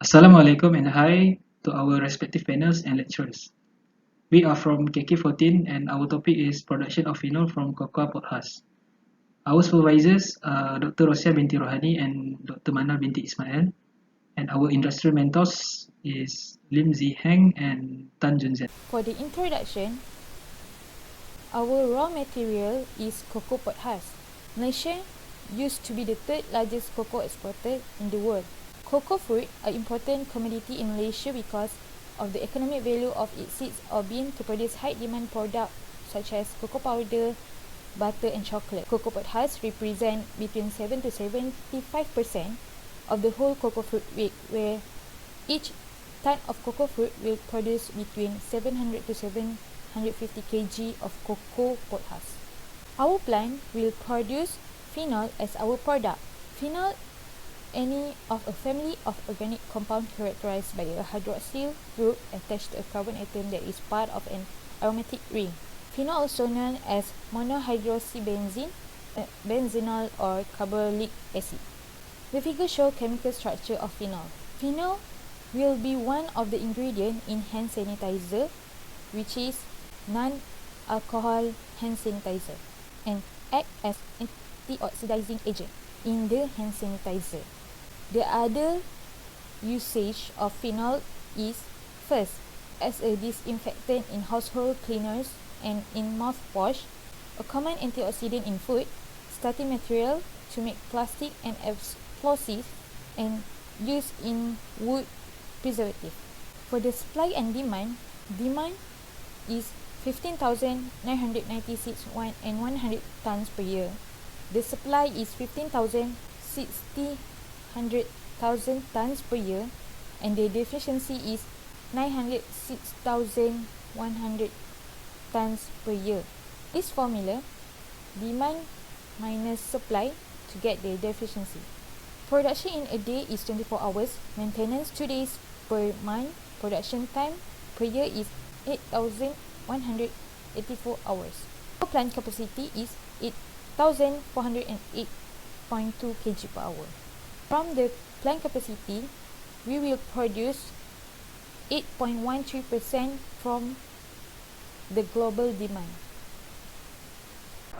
Assalamualaikum and hi to our respective panels and lecturers. We are from KK14 and our topic is production of phenol from cocoa pod husk. Our supervisors are Dr. Rosia binti Rohani and Dr. Manal binti Ismail, and our industrial mentors is Lim Zi Heng and Tan Junzen. For the introduction, our raw material is cocoa pod husk. Malaysia used to be the third largest cocoa exporter in the world. Cocoa fruit are important commodity in Malaysia because of the economic value of its seeds or bean to produce high demand products such as cocoa powder, butter and chocolate. Cocoa pod husk represent between 7 to 75% of the whole cocoa fruit weight, where each ton of cocoa fruit will produce between 700 to 750 kg of cocoa pod husk. Our plant will produce phenol as our product. Phenol, any of a family of organic compound characterized by a hydroxyl group attached to a carbon atom that is part of an aromatic ring. Phenol, also known as monohydroxybenzene, benzenol or carbolic acid. The figure shows chemical structure of phenol. Phenol will be one of the ingredients in hand sanitizer, which is non-alcohol hand sanitizer, and act as antioxidizing agent in the hand sanitizer. The other usage of phenol is, first, as a disinfectant in household cleaners and in mouthwash, a common antioxidant in food, starting material to make plastic and explosives, and used in wood preservative. For the supply and demand is 15,996 and 100 tons per year. The supply is 15,000 tons per year, and the deficiency is 906,100 tons per year. This formula, demand minus supply, to get the deficiency. Production in a day is 24 hours, maintenance 2 days per month, production time per year is 8,184 hours. Our plant capacity is 8,408.2 kg per hour. From the plant capacity, we will produce 8.13% from the global demand.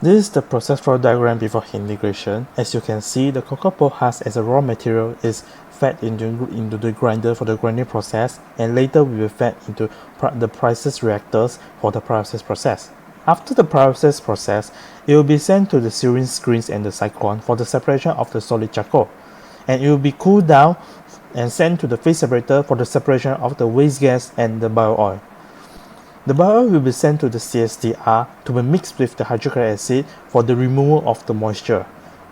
This is the process flow diagram before integration. As you can see, the cocoa pod husk as a raw material is fed into the grinder for the grinding process, and later we will fed into the process reactors for the process process. After the process process, it will be sent to the searing screens and the cyclone for the separation of the solid charcoal, and it will be cooled down and sent to the phase separator for the separation of the waste gas and the bio oil. The bio will be sent to the CSTR to be mixed with the hydrochloric acid for the removal of the moisture.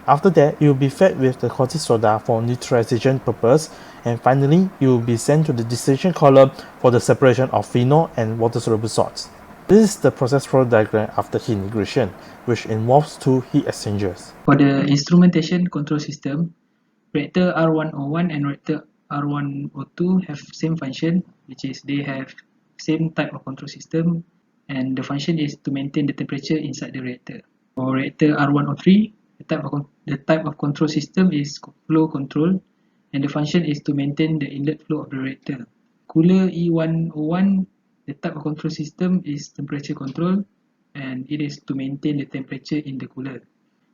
After that, it will be fed with the caustic soda for neutralization purpose, and finally, it will be sent to the distillation column for the separation of phenol and water-soluble salts. This is the process flow diagram after heat integration, which involves two heat exchangers. For the instrumentation control system, reactor R101 and reactor R102 have same function, which is they have same type of control system, and the function is to maintain the temperature inside the reactor. For reactor R103, the type of control system is flow control, and the function is to maintain the inlet flow of the reactor. Cooler E101, the type of control system is temperature control, and it is to maintain the temperature in the cooler.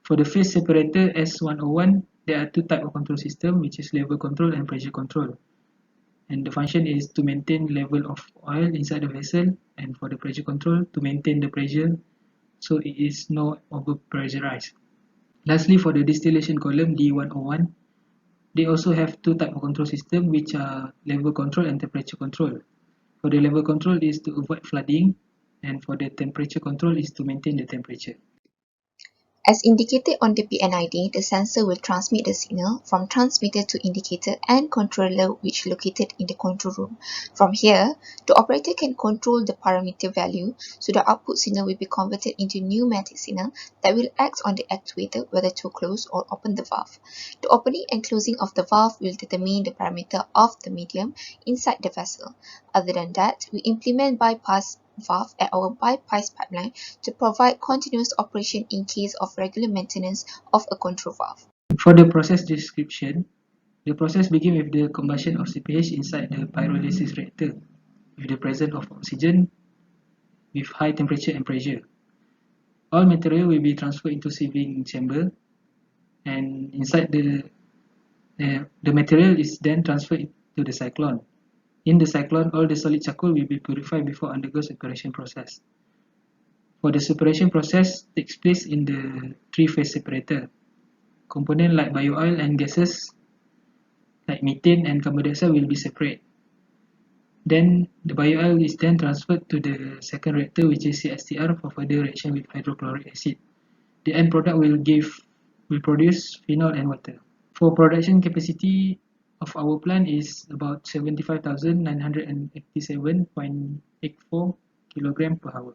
For the phase separator S101, there are two types of control system, which is level control and pressure control. And the function is to maintain level of oil inside the vessel, and for the pressure control, to maintain the pressure so it is not over pressurized. Lastly, for the distillation column D101, they also have two types of control system, which are level control and temperature control. For the level control is to avoid flooding, and for the temperature control is to maintain the temperature. As indicated on the PNID, the sensor will transmit the signal from transmitter to indicator and controller, which located in the control room. From here, the operator can control the parameter value, so the output signal will be converted into pneumatic signal that will act on the actuator whether to close or open the valve. The opening and closing of the valve will determine the parameter of the medium inside the vessel. Other than that, we implement bypass valve at our bypass pipeline to provide continuous operation in case of regular maintenance of a control valve. For the process description, The process begins with the combustion of CPH inside the pyrolysis reactor with the presence of oxygen with high temperature and pressure. All material will be transferred into sieving chamber, and inside the material is then transferred to the cyclone. In the cyclone, all the solid charcoal will be purified before undergoes separation process. For the separation process takes place in the three-phase separator. Components like bioil and gases like methane and carbon dioxide will be separate. Then the bioil is then transferred to the second reactor, which is CSTR, for further reaction with hydrochloric acid. The end product will produce phenol and water. For production capacity of our plant is about 75,987.84 kg per hour.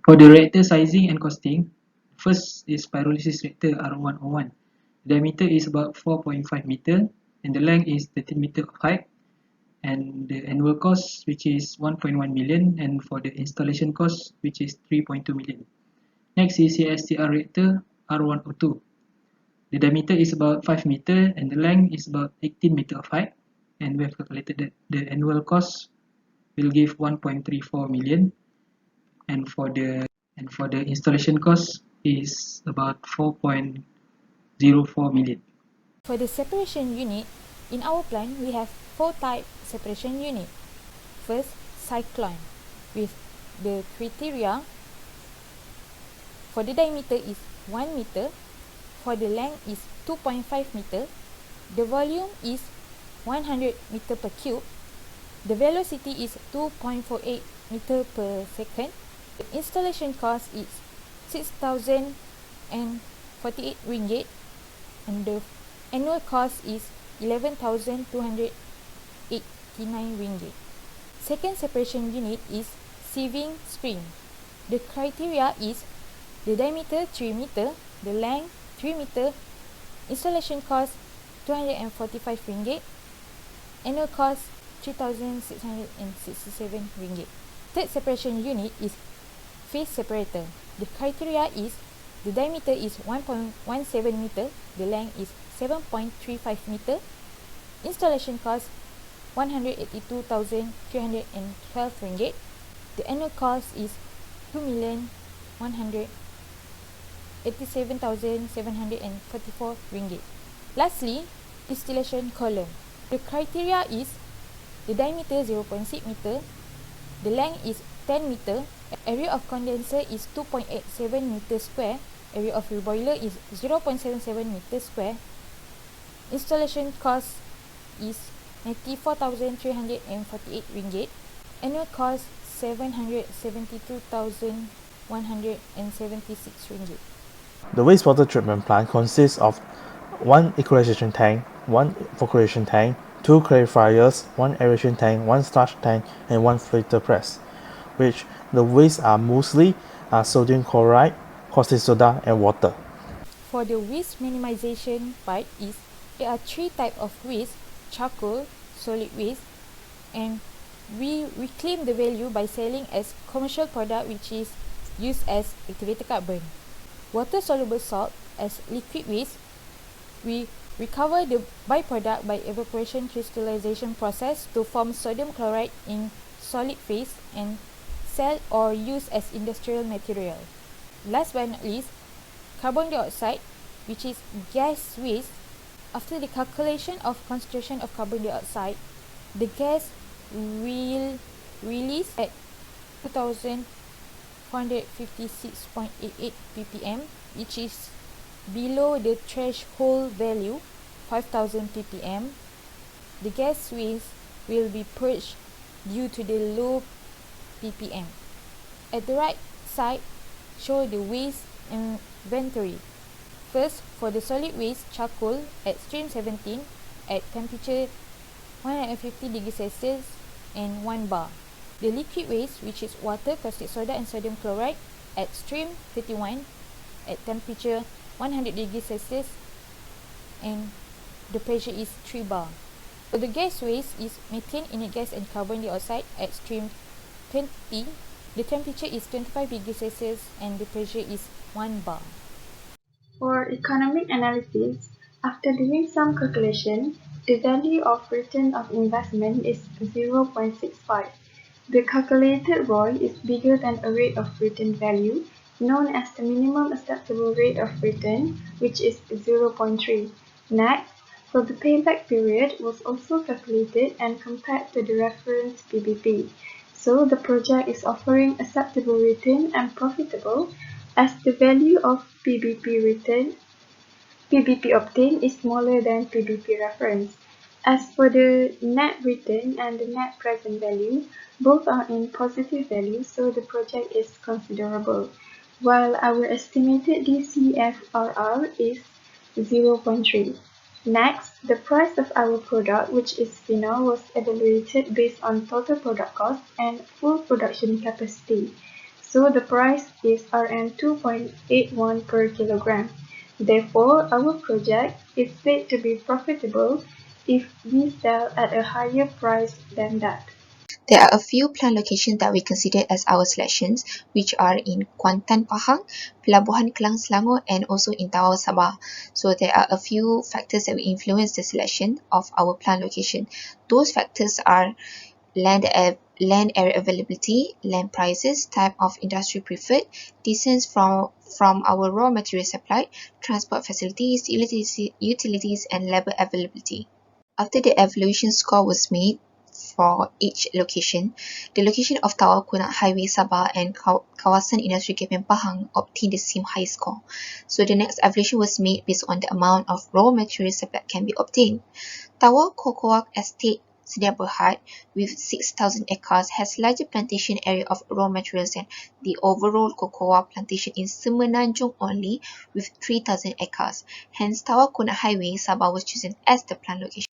For the reactor sizing and costing, first is pyrolysis reactor R101. The diameter is about 4.5 meter and the length is 13 meter of height, and the annual cost which is 1.1 million, and for the installation cost which is 3.2 million. Next is CSTR reactor R102. The diameter is about 5 meter and the length is about 18 meter of height, and we have calculated that the annual cost will give 1.34 million, and for the installation cost is about 4.04 million. For the separation unit, in our plant we have 4 type separation unit. First, cyclone with the criteria for the diameter is 1 meter, for the length is 2.5 meter, the volume is 100 meter per cube, the velocity is 2.48 meter per second, the installation cost is 6,048 ringgit, and the annual cost is 11,289 ringgit. Second separation unit is sieving stream. The criteria is the diameter 3 meter, the length 3 meter, installation cost 245 ringgit, annual cost 3,667 ringgit. Third separation unit is phase separator. The criteria is the diameter is 1.17 meter, the length is 7.35 meter, installation cost 182,312 ringgit, the annual cost is 2,187,744 ringgit. Lastly, distillation column. The criteria is the diameter 0.6 meter, the length is 10 meter, area of condenser is 2.87 meter square, area of reboiler is 0.77 meter square, installation cost is 94,348 ringgit, annual cost 772,176 ringgit. The wastewater treatment plant consists of one equalization tank, one evacuation tank, 2 clarifiers, 1 aeration tank, 1 starch tank, and 1 filter press, which the wastes are mostly sodium chloride, caustic soda, and water. For the waste minimization part is there are 3 types of waste: charcoal, solid waste, and we reclaim the value by selling as commercial product, which is used as activated carbon. Water soluble salt as liquid waste, we recover the byproduct by evaporation crystallization process to form sodium chloride in solid phase and sell or use as industrial material. Last but not least, carbon dioxide, which is gas waste. After the calculation of concentration of carbon dioxide, the gas will release at 2,456.88 ppm, which is below the threshold value 5,000 ppm. The gas waste will be purged due to the low ppm. At the right side, show the waste inventory. First, for the solid waste charcoal at stream 17 at temperature 150 degrees Celsius and 1 bar. The liquid waste, which is water, caustic soda, and sodium chloride, at stream 31 at temperature 100 degrees Celsius and the pressure is 3 bar. For the gas waste is methane, inert gas, and carbon dioxide at stream 20. The temperature is 25 degrees Celsius and the pressure is 1 bar. For economic analysis, after doing some calculation, The value of return of investment is 0.65. The calculated ROI is bigger than a rate of return value, known as the minimum acceptable rate of return, which is 0.3. Next, so the payback period was also calculated and compared to the reference PBP. So the project is offering acceptable return and profitable as the value of PBP obtained is smaller than PBP reference. As for the net return and the net present value, both are in positive value, so the project is considerable, while our estimated DCFRR is 0.3. Next, the price of our product, which is phenol, was evaluated based on total product cost and full production capacity. So the price is Rm2.81 per kilogram. Therefore, our project is said to be profitable if we sell at a higher price than that. There are a few plant locations that we consider as our selections, which are in Kuantan, Pahang, Pelabuhan Kelang, Selangor, and also in Tawau, Sabah. So there are a few factors that will influence the selection of our plant location. Those factors are land area availability, land prices, type of industry preferred, distance from our raw material supplied, transport facilities, utilities, and labor availability. After the evaluation score was made for each location, the location of Tawau Kunat Highway Sabah and Kawasan Industri Campaign Pahang obtained the same high score. So the next evaluation was made based on the amount of raw material supply can be obtained. Tawau Cocoa Estate Sedia Berhad with 6,000 acres has larger plantation area of raw materials than the overall cocoa plantation in Semenanjung only with 3,000 acres. Hence, Tawau Kunat Highway Sabah was chosen as the plant location.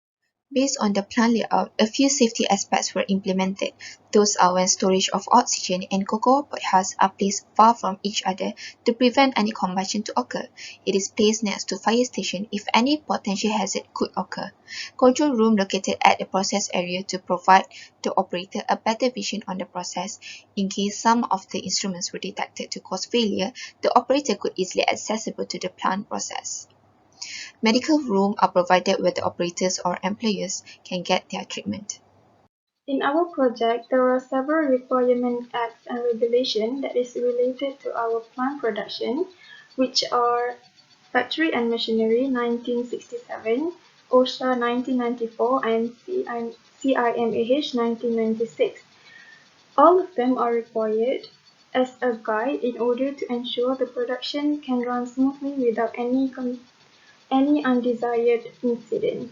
Based on the plant layout, a few safety aspects were implemented. Those are when storage of oxygen and cocoa pod husks are placed far from each other to prevent any combustion to occur. It is placed next to fire station if any potential hazard could occur. Control room located at the process area to provide the operator a better vision on the process. In case some of the instruments were detected to cause failure, the operator could easily accessible to the plant process. Medical rooms are provided where the operators or employees can get their treatment. In our project, there are several requirement acts and regulations that is related to our plant production, which are Factory and Machinery 1967, OSHA 1994, and CIMAH 1996. All of them are required as a guide in order to ensure the production can run smoothly without any undesired incident.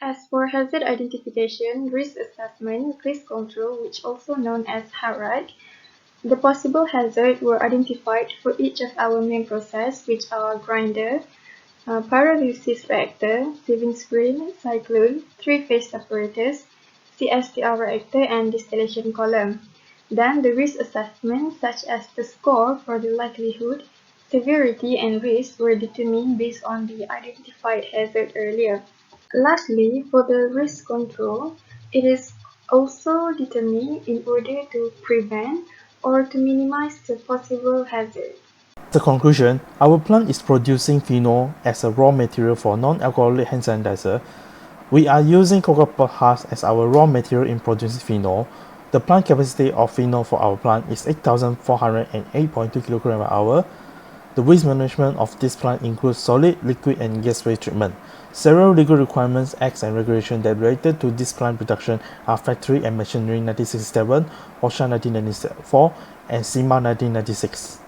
As for hazard identification, risk assessment, risk control, which also known as HARAC, the possible hazards were identified for each of our main process, which are grinder, pyrolysis reactor, sieving screen, cyclone, three-phase separators, CSTR reactor, and distillation column. Then the risk assessment, such as the score for the likelihood, severity, and risk were determined based on the identified hazard earlier. Lastly, for the risk control, it is also determined in order to prevent or to minimize the possible hazard. The conclusion, our plant is producing phenol as a raw material for non-alcoholic hand sanitizer. We are using cocoa pod husk as our raw material in producing phenol. The plant capacity of phenol for our plant is 8,408.2 kg per hour. The waste management of this plant includes solid, liquid, and gas waste treatment. Several legal requirements, acts, and regulations that related to this plant production are Factory and Machinery 1967, OSHA 1994, and SEMA 1996.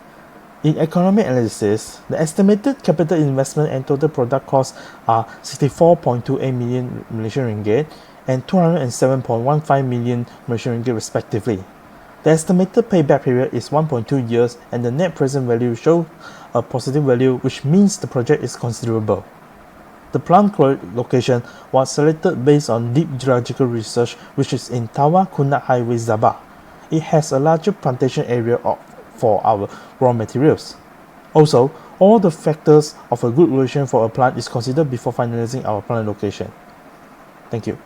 In economic analysis, the estimated capital investment and total product costs are 64.28 million Malaysian ringgit and 207.15 million Malaysian ringgit respectively. The estimated payback period is 1.2 years and the net present value shows a positive value, which means the project is considerable. The plant location was selected based on deep geological research, which is in Tawau Kunat Highway Sabah. It has a larger plantation area for our raw materials. Also, all the factors of a good relation for a plant is considered before finalizing our plant location. Thank you.